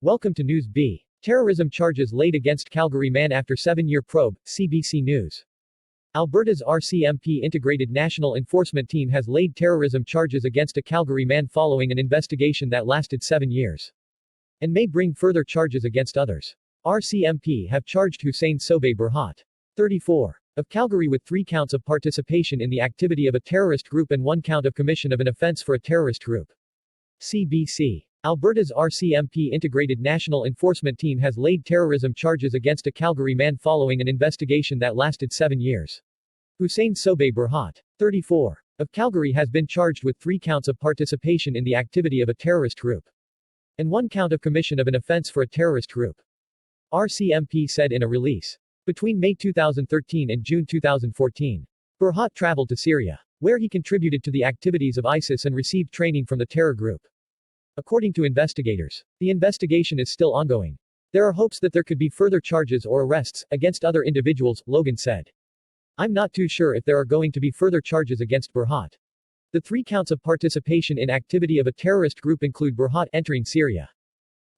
Welcome to News B. Terrorism charges laid against Calgary man after 7-year probe, CBC News. Alberta's RCMP Integrated National Enforcement Team has laid terrorism charges against a Calgary man following an investigation that lasted 7 years. And may bring further charges against others. RCMP have charged Hussein Sobhe Borhot, 34, of Calgary with 3 counts of participation in the activity of a terrorist group and 1 count of commission of an offence for a terrorist group. CBC. Alberta's RCMP Integrated National Enforcement Team has laid terrorism charges against a Calgary man following an investigation that lasted 7 years. Hussein Sobhe Borhot, 34, of Calgary has been charged with 3 counts of participation in the activity of a terrorist group and 1 count of commission of an offence for a terrorist group. RCMP said in a release. Between May 2013 and June 2014, Borhot traveled to Syria, where he contributed to the activities of ISIS and received training from the terror group. According to investigators, the investigation is still ongoing. There are hopes that there could be further charges or arrests against other individuals, Logan said. I'm not too sure if there are going to be further charges against Borhot. The 3 counts of participation in activity of a terrorist group include Borhot entering Syria,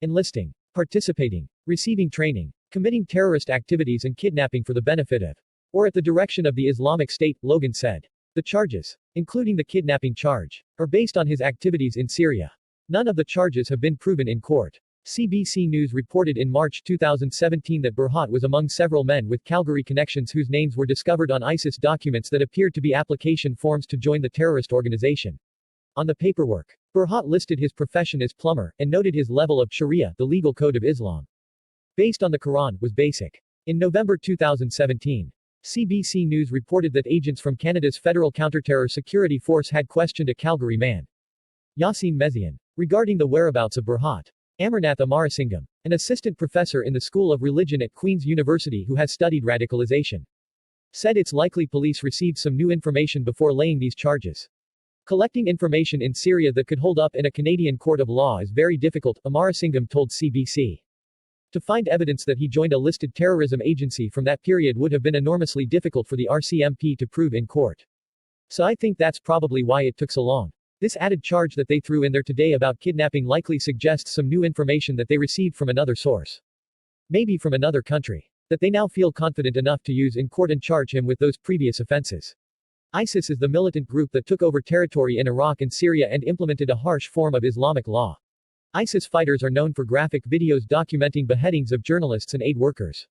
enlisting, participating, receiving training, committing terrorist activities and kidnapping for the benefit of, or at the direction of the Islamic State, Logan said. The charges, including the kidnapping charge, are based on his activities in Syria. None of the charges have been proven in court. CBC News reported in March 2017 that Borhot was among several men with Calgary connections whose names were discovered on ISIS documents that appeared to be application forms to join the terrorist organization. On the paperwork, Borhot listed his profession as plumber, and noted his level of Sharia, the legal code of Islam, based on the Quran, was basic. In November 2017, CBC News reported that agents from Canada's Federal Counterterror Security Force had questioned a Calgary man, Yasin Mezian, regarding the whereabouts of Borhot. Amarnath Amarasingam, an assistant professor in the School of Religion at Queen's University who has studied radicalization, said it's likely police received some new information before laying these charges. Collecting information in Syria that could hold up in a Canadian court of law is very difficult, Amarasingam told CBC. To find evidence that he joined a listed terrorism agency from that period would have been enormously difficult for the RCMP to prove in court. So I think that's probably why it took so long. This added charge that they threw in there today about kidnapping likely suggests some new information that they received from another source. Maybe from another country. That they now feel confident enough to use in court and charge him with those previous offenses. ISIS is the militant group that took over territory in Iraq and Syria and implemented a harsh form of Islamic law. ISIS fighters are known for graphic videos documenting beheadings of journalists and aid workers.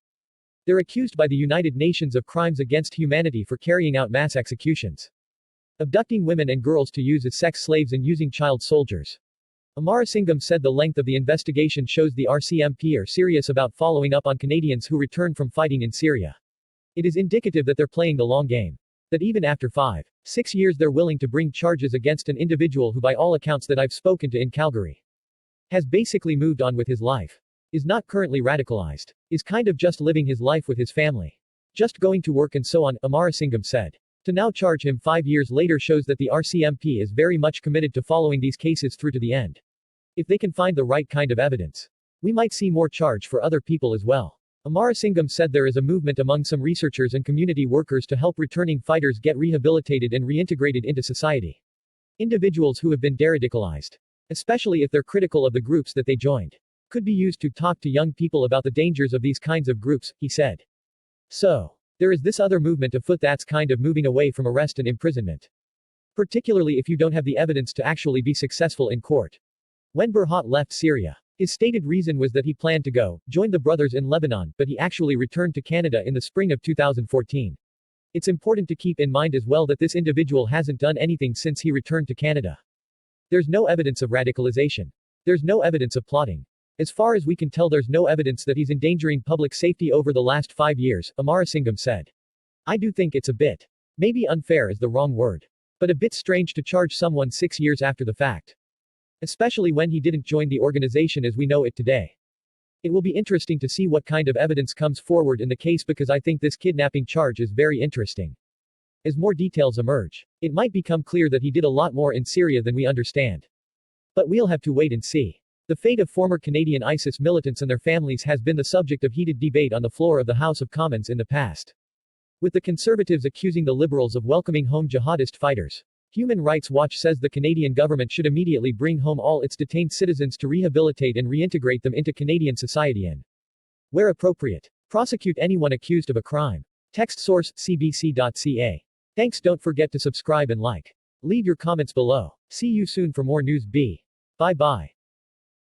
They're accused by the United Nations of crimes against humanity for carrying out mass executions, abducting women and girls to use as sex slaves and using child soldiers. Amarasingam said the length of the investigation shows the RCMP are serious about following up on Canadians who returned from fighting in Syria. It is indicative that they're playing the long game. That even after 5, 6 years they're willing to bring charges against an individual who by all accounts that I've spoken to in Calgary has basically moved on with his life, is not currently radicalized, is kind of just living his life with his family, just going to work and so on, Amarasingam said. To now charge him 5 years later shows that the RCMP is very much committed to following these cases through to the end. If they can find the right kind of evidence, we might see more charge for other people as well. Amarasingam said there is a movement among some researchers and community workers to help returning fighters get rehabilitated and reintegrated into society. Individuals who have been deradicalized, especially if they're critical of the groups that they joined, could be used to talk to young people about the dangers of these kinds of groups, he said. So, there is this other movement afoot that's kind of moving away from arrest and imprisonment. Particularly if you don't have the evidence to actually be successful in court. When Borhot left Syria, his stated reason was that he planned to go, join the brothers in Lebanon, but he actually returned to Canada in the spring of 2014. It's important to keep in mind as well that this individual hasn't done anything since he returned to Canada. There's no evidence of radicalization. There's no evidence of plotting. As far as we can tell, there's no evidence that he's endangering public safety over the last 5 years, Amarasingam said. I do think it's a bit, maybe unfair is the wrong word, but a bit strange to charge someone 6 years after the fact. Especially when he didn't join the organization as we know it today. It will be interesting to see what kind of evidence comes forward in the case because I think this kidnapping charge is very interesting. As more details emerge, it might become clear that he did a lot more in Syria than we understand. But we'll have to wait and see. The fate of former Canadian ISIS militants and their families has been the subject of heated debate on the floor of the House of Commons in the past, with the Conservatives accusing the Liberals of welcoming home jihadist fighters. Human Rights Watch says the Canadian government should immediately bring home all its detained citizens to rehabilitate and reintegrate them into Canadian society and, where appropriate, prosecute anyone accused of a crime. Text source, cbc.ca. Thanks. Don't forget to subscribe and like. Leave your comments below. See you soon for more news. Bye bye.